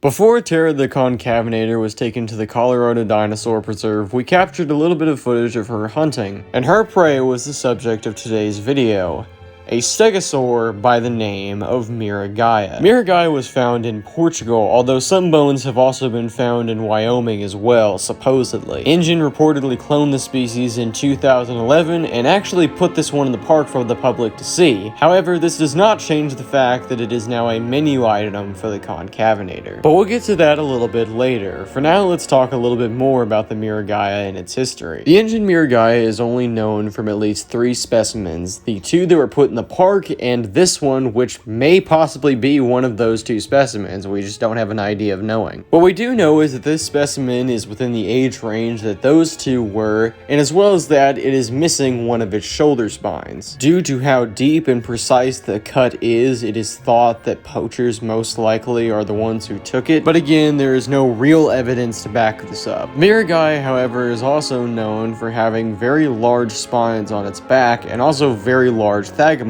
Before Terra the Concavinator was taken to the Colorado Dinosaur Preserve, we captured a little bit of footage of her hunting, and her prey was the subject of today's video. A stegosaur by the name of Miragaia. Miragaia was found in Portugal, although some bones have also been found in Wyoming as well, supposedly. Ingen reportedly cloned the species in 2011 and actually put this one in the park for the public to see. However, this does not change the fact that it is now a menu item for the Concavinator. But we'll get to that a little bit later. For now, let's talk a little bit more about the Miragaia and its history. The Ingen Miragaia is only known from at least 3 specimens, the 2 that were put in the park, and this one, which may possibly be one of those 2 specimens. We just don't have an idea of knowing. What we do know is that this specimen is within the age range that those 2 were, and as well as that, it is missing one of its shoulder spines. Due to how deep and precise the cut is, it is thought that poachers most likely are the ones who took it, but again, there is no real evidence to back this up. Miragaia, however, is also known for having very large spines on its back, and also very large thagomizers,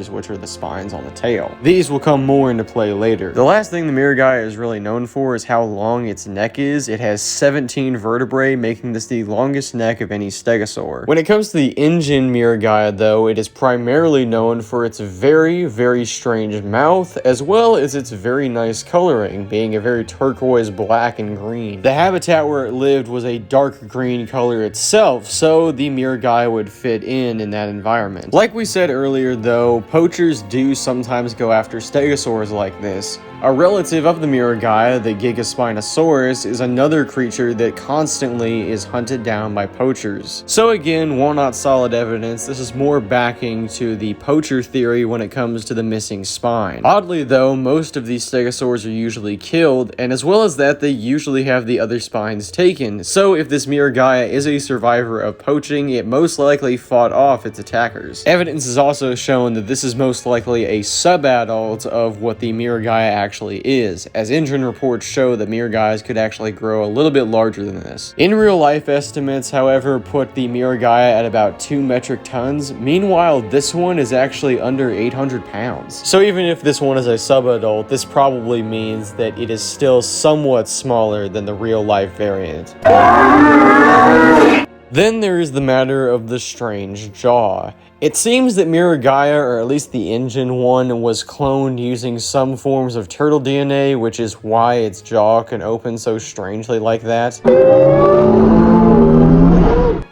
which are the spines on the tail. These will come more into play later. The last thing the Miragaia is really known for is how long its neck is. It has 17 vertebrae, making this the longest neck of any stegosaur. When it comes to the Ingen Miragaia, though, it is primarily known for its very, very strange mouth, as well as its very nice coloring, being a very turquoise black and green. The habitat where it lived was a dark green color itself, so the Miragaia would fit in that environment. Like we said earlier, though, poachers do sometimes go after stegosaurs like this. A relative of the Miragaia, the Gigaspinosaurus, is another creature that constantly is hunted down by poachers. So again, while not solid evidence, this is more backing to the poacher theory when it comes to the missing spine. Oddly though, most of these stegosaurs are usually killed, and as well as that, they usually have the other spines taken. So if this Miragaia is a survivor of poaching, it most likely fought off its attackers. Evidence has also shown that this is most likely a sub-adult of what the Miragaia actually is, as Ingen reports show that Miragaias could actually grow a little bit larger than this. In real life estimates, however, put the Miragaia at about 2 metric tons. Meanwhile, this one is actually under 800 pounds. So even if this one is a sub-adult, this probably means that it is still somewhat smaller than the real life variant. Then there is the matter of the strange jaw. It seems that Miragaia, or at least the Ingen one, was cloned using some forms of turtle DNA, which is why its jaw can open so strangely like that.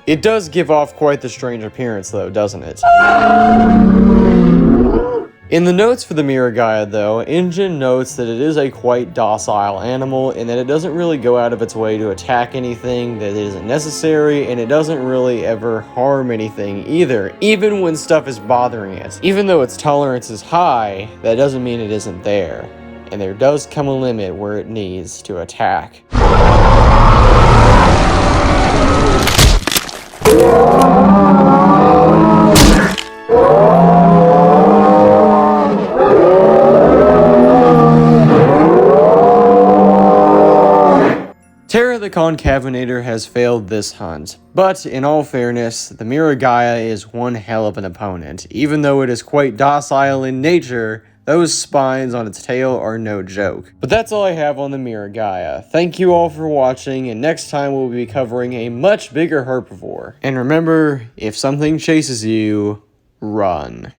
It does give off quite the strange appearance though, doesn't it? In the notes for the Miragaia though, Ingen notes that it is a quite docile animal and that it doesn't really go out of its way to attack anything that isn't necessary, and it doesn't really ever harm anything either, even when stuff is bothering it. Even though its tolerance is high, that doesn't mean it isn't there, and there does come a limit where it needs to attack. Terra the Concavinator has failed this hunt, but in all fairness, the Miragaia is one hell of an opponent. Even though it is quite docile in nature, those spines on its tail are no joke. But that's all I have on the Miragaia. Thank you all for watching, and next time we'll be covering a much bigger herbivore. And remember, if something chases you, run.